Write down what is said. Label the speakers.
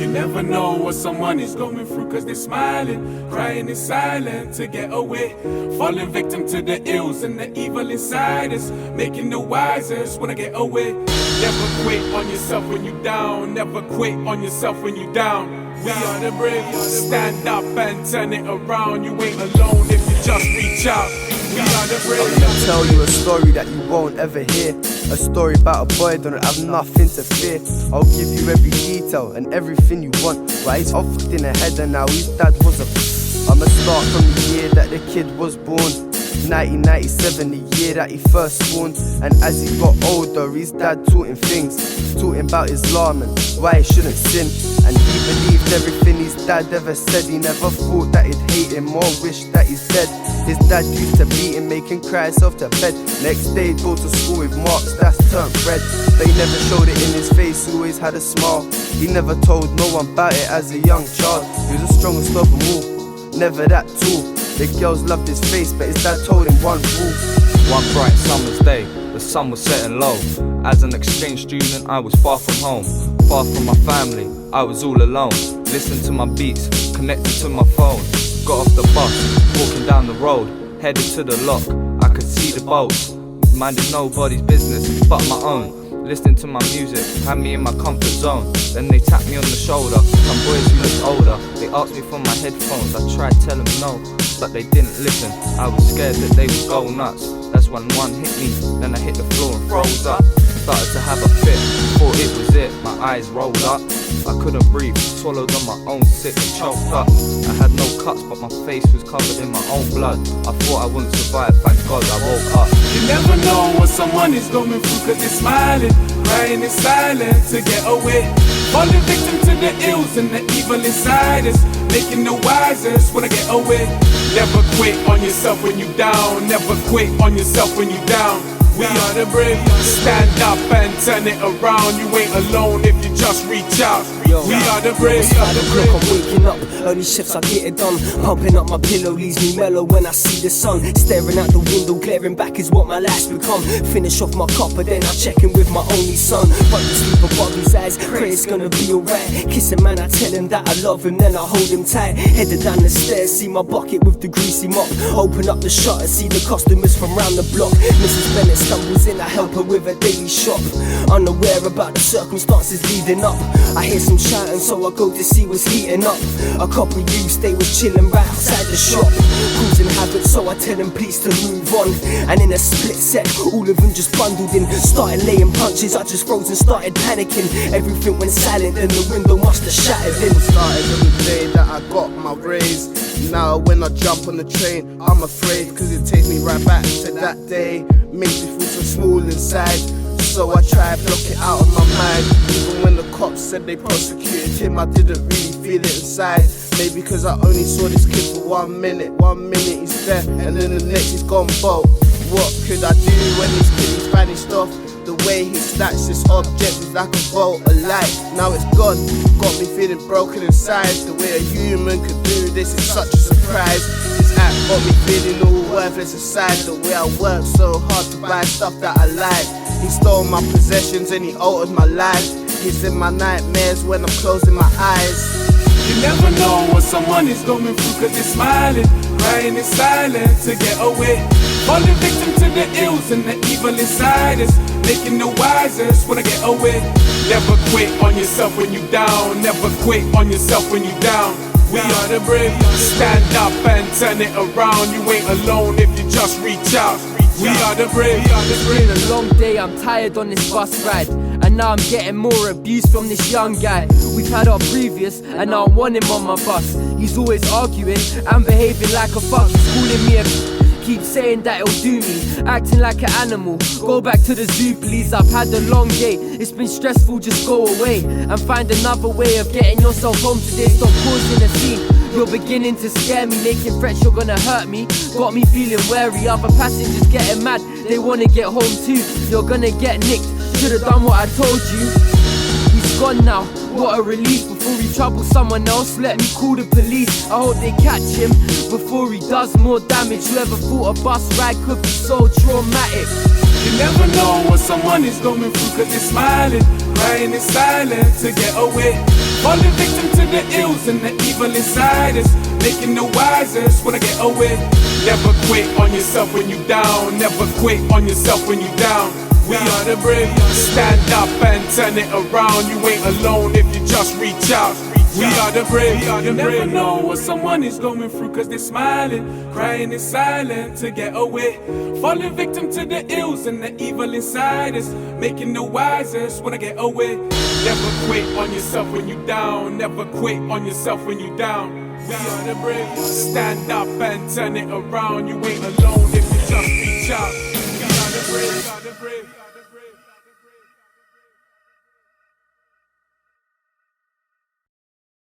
Speaker 1: never know what someone is going through, cause they're smiling, crying in silence to get away, falling victim to the ills and the evil inside us, making the wisest when I get away. Never quit on yourself when you down, never quit on yourself when you down. We are the brave, stand up and turn it around. You ain't alone if you just reach out. We are the brave.
Speaker 2: I'm gonna tell you a story that you won't ever hear. A story about a boy, don't have nothing to fear. I'll give you every detail and everything you want. Right, he's off in the head and now his dad was a... I'ma start from the year that the kid was born, 1997, the year that he first spawned. And as he got older, his dad taught him things, taught him about Islam and why he shouldn't sin. And he believed everything his dad ever said. He never thought that he'd hate him or wish that he's dead. His dad used to beat him, make him cry himself to bed. Next day he'd go to school with marks that's turned red. They never showed it in his face, he always had a smile. He never told no one about it as a young child. He was the strongest of them all, never that tall. The girls loved his face, but his dad told him one rule.
Speaker 3: One bright summer's day, the sun was setting low. As an exchange student, I was far from home, far from my family, I was all alone. Listening to my beats, connected to my phone. Got off the bus, walking down the road, headed to the lock. I could see the boats, minding nobody's business but my own. Listening to my music, had me in my comfort zone. Then they tapped me on the shoulder, some boys who looked older. They asked me for my headphones, I tried to tell them no, but they didn't listen. I was scared that they would go nuts. That's when one hit me, then I hit the floor and froze up. Started to have a fit, thought it was it, my eyes rolled up. I couldn't breathe, swallowed on my own sick and choked up. I had no cuts, but my face was covered in my own blood. I thought I wouldn't survive, thank God I woke up.
Speaker 1: You never know what someone is going through, cause they're smiling, crying in silence to get away, falling victim to the ills and the evil inside us, making the wisest when I get away. Never quit on yourself when you down, never quit on yourself when you down. We are the brave, stand up and turn it around. You ain't alone if you just reach out. We are the brave.
Speaker 4: By the clock, I'm waking up, early shifts I get it done. Pumping up my pillow leaves me mellow when I see the sun. Staring out the window, glaring back is what my life's become. Finish off my cup, but then I check in with my only son. But the sleep above his eyes, pray it's gonna be alright. Kiss him and I tell him that I love him, then I hold him tight. Headed down the stairs, see my bucket with the greasy mop. Open up the shutter, see the customers from round the block. Mrs. Bennett stumbles in, I help her with her daily shop. Unaware about the circumstances leading up, I hear some shouting, so I go to see what's heating up. A couple youths, they was chilling right outside the shop, causing havoc, so I tell them please to move on. And in a split sec, all of them just bundled in, started laying punches. I just froze and started panicking. Everything went silent, and the window must have shattered in.
Speaker 2: Started on the day that I got my raise. Now when I jump on the train, I'm afraid, cause it takes me right back to that day. Makes me feel so small inside, so I try to block it out of my mind. Even when the cops said they prosecuted him, I didn't really feel it inside. Maybe cause I only saw this kid for 1 minute. 1 minute he's there, and then the next he's gone bold. What could I do when this kid is vanished off? The way he snatched this object was like a bolt of light. Now it's gone, got me feeling broken inside. The way a human could do this is such a surprise. This act got me feeling all worthless inside. The way I worked so hard to buy stuff that I like. He stole my possessions and he altered my life. He's in my nightmares when I'm closing my eyes.
Speaker 1: You never know what someone is going through, cause they're smiling, crying in silence to get away, falling victim to the ills and the evil inside us, making the wisest when I get away. Never quit on yourself when you down, never quit on yourself when you down. We are the brave, stand up and turn it around. You ain't alone if you just reach out. We are the brave.
Speaker 5: It's been a long day, I'm tired on this bus ride, and now I'm getting more abuse from this young guy. We've had our previous, and now I want him on my bus. He's always arguing and behaving like a fuck. He's calling me a keep saying that it'll do me, acting like an animal. Go back to the zoo please, I've had a long day. It's been stressful, just go away and find another way of getting yourself home today. Stop causing a scene, you're beginning to scare me, making threats you're gonna hurt me. Got me feeling wary, other passengers getting mad, they wanna get home too. You're gonna get nicked, should've done what I told you. He's gone now, what a relief. Before he troubles someone else, let me call the police. I hope they catch him before he does more damage. Whoever thought a bus ride could be so traumatic.
Speaker 1: You never know what someone is going through, cause they're smiling, crying in silence to get away. Falling victim to the ills and the evil inside us, making the wisest when I get away. Never quit on yourself when you down, never quit on yourself when you down. We are the brave, stand up and turn it around. You ain't alone if you just reach out. We are the brave, you never know what someone is going through, cause they're smiling, crying in silence to get away. Falling victim to the ills and the evil inside us, making the wisest when I get away. Never quit on yourself when you down, never quit on yourself when you down. We are the brave, stand up and turn it around. You ain't alone if you just reach out. We are the brave, we are the brave.